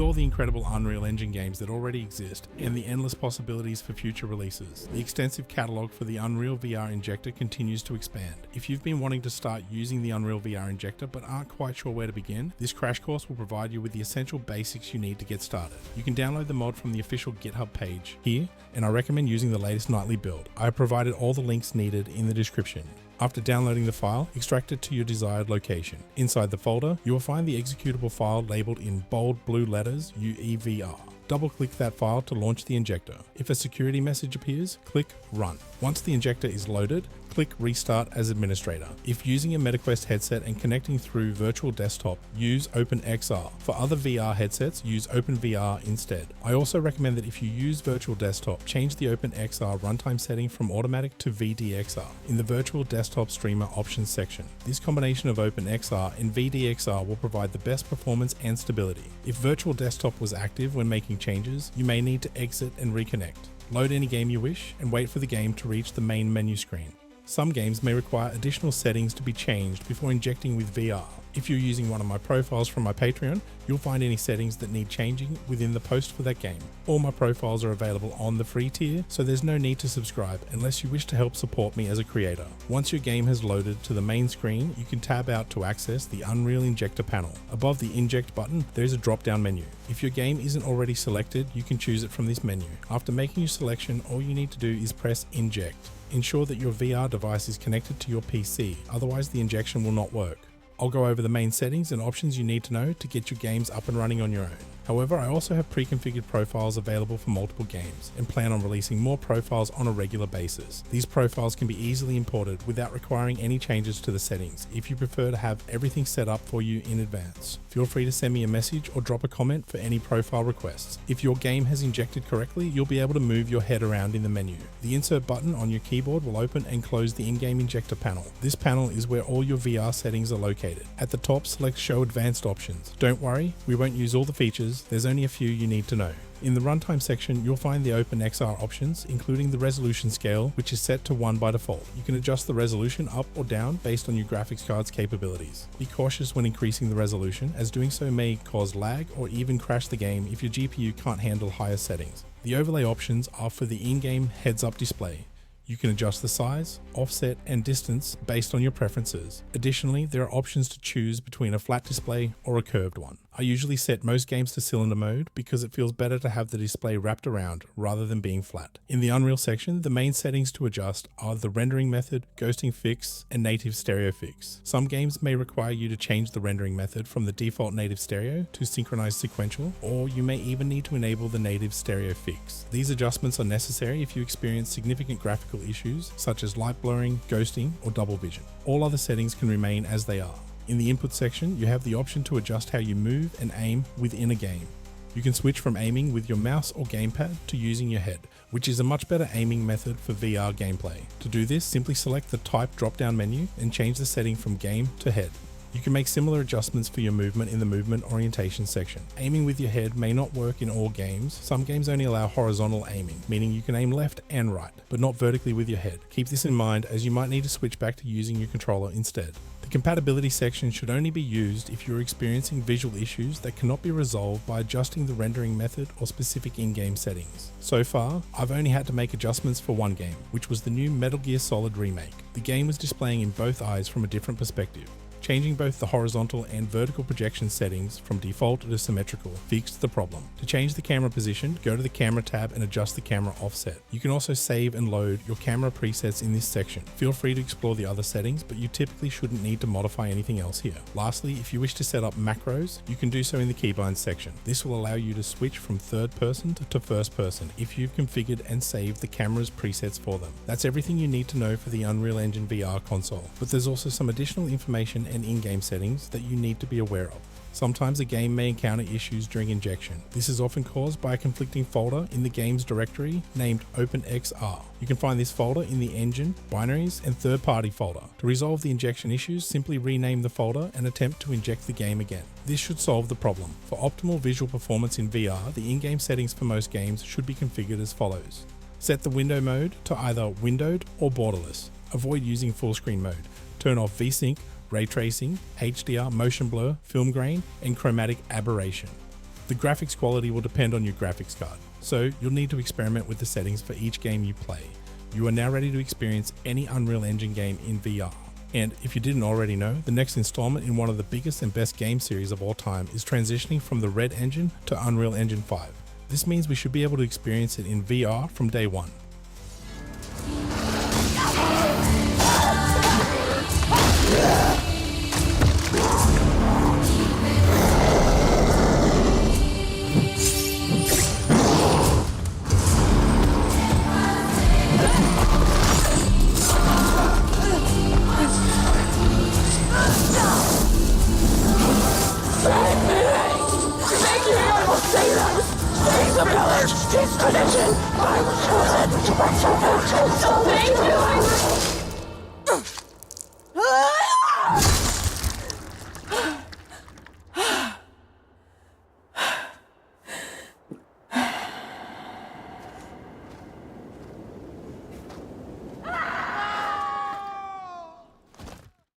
all the incredible Unreal Engine games that already exist and the endless possibilities for future releases, the extensive catalogue for the Unreal VR Injector continues to expand. If you've been wanting to start using the Unreal VR Injector but aren't quite sure where to begin, this crash course will provide you with the essential basics you need to get started. You can download the mod from the official GitHub page here, and I recommend using the latest nightly build. I have provided all the links needed in the description. After downloading the file, extract it to your desired location. Inside the folder, you will find the executable file labeled in bold blue letters UEVR. Double-click that file to launch the injector. If a security message appears, click Run. Once the injector is loaded, click Restart as administrator. If using a MetaQuest headset and connecting through virtual desktop, use OpenXR. For other VR headsets, use OpenVR instead. I also recommend that if you use virtual desktop, change the OpenXR runtime setting from automatic to VDXR in the virtual desktop streamer options section. This combination of OpenXR and VDXR will provide the best performance and stability. If virtual desktop was active when making changes, you may need to exit and reconnect. Load any game you wish and wait for the game to reach the main menu screen. Some games may require additional settings to be changed before injecting with VR. If you're using one of my profiles from my Patreon, you'll find any settings that need changing within the post for that game. All my profiles are available on the free tier, so there's no need to subscribe unless you wish to help support me as a creator. Once your game has loaded to the main screen, you can tab out to access the Unreal Injector panel. Above the Inject button, there's a drop-down menu. If your game isn't already selected, you can choose it from this menu. After making your selection, all you need to do is press Inject. Ensure that your VR device is connected to your PC, otherwise the injection will not work. I'll go over the main settings and options you need to know to get your games up and running on your own. However, I also have pre-configured profiles available for multiple games and plan on releasing more profiles on a regular basis. These profiles can be easily imported without requiring any changes to the settings if you prefer to have everything set up for you in advance. Feel free to send me a message or drop a comment for any profile requests. If your game has injected correctly, you'll be able to move your head around in the menu. The insert button on your keyboard will open and close the in-game injector panel. This panel is where all your VR settings are located. At the top, select Show Advanced Options. Don't worry, we won't use all the features. There's only a few you need to know. In the runtime section, you'll find the OpenXR options, including the resolution scale, which is set to 1 by default. You can adjust the resolution up or down based on your graphics card's capabilities. Be cautious when increasing the resolution, as doing so may cause lag or even crash the game if your GPU can't handle higher settings. The overlay options are for the in-game heads-up display. You can adjust the size, offset, and distance based on your preferences. Additionally, there are options to choose between a flat display or a curved one. I usually set most games to cylinder mode because it feels better to have the display wrapped around rather than being flat. In the Unreal section, the main settings to adjust are the rendering method, ghosting fix, and native stereo fix. Some games may require you to change the rendering method from the default native stereo to synchronized sequential, or you may even need to enable the native stereo fix. These adjustments are necessary if you experience significant graphical issues such as light blurring, ghosting, or double vision. All other settings can remain as they are. In the input section, you have the option to adjust how you move and aim within a game. You can switch from aiming with your mouse or gamepad to using your head, which is a much better aiming method for VR gameplay. To do this, simply select the Type drop-down menu and change the setting from game to head. You can make similar adjustments for your movement in the movement orientation section. Aiming with your head may not work in all games. Some games only allow horizontal aiming, meaning you can aim left and right, but not vertically with your head. Keep this in mind, as you might need to switch back to using your controller instead. The compatibility section should only be used if you're experiencing visual issues that cannot be resolved by adjusting the rendering method or specific in-game settings. So far, I've only had to make adjustments for one game, which was the new Metal Gear Solid remake. The game was displaying in both eyes from a different perspective. Changing both the horizontal and vertical projection settings from default to symmetrical fixed the problem. To change the camera position, go to the camera tab and adjust the camera offset. You can also save and load your camera presets in this section. Feel free to explore the other settings, but you typically shouldn't need to modify anything else here. Lastly, if you wish to set up macros, you can do so in the Keybind section. This will allow you to switch from third person to first person if you've configured and saved the camera's presets for them. That's everything you need to know for the Unreal Engine VR console, but there's also some additional information and in-game settings that you need to be aware of. Sometimes a game may encounter issues during injection. This is often caused by a conflicting folder in the game's directory named OpenXR. You can find this folder in the engine, binaries, and third-party folder. To resolve the injection issues, simply rename the folder and attempt to inject the game again. This should solve the problem. For optimal visual performance in VR, the in-game settings for most games should be configured as follows. Set the window mode to either windowed or borderless. Avoid using full screen mode. Turn off VSync, ray tracing, HDR, motion blur, film grain, and chromatic aberration. The graphics quality will depend on your graphics card, so you'll need to experiment with the settings for each game you play. You are now ready to experience any Unreal Engine game in VR. And if you didn't already know, the next installment in one of the biggest and best game series of all time is transitioning from the R.E.A.L engine to Unreal Engine 5. This means we should be able to experience it in VR from day one. Save the village! Disconnection! I was chosen to resurrect! So thank you!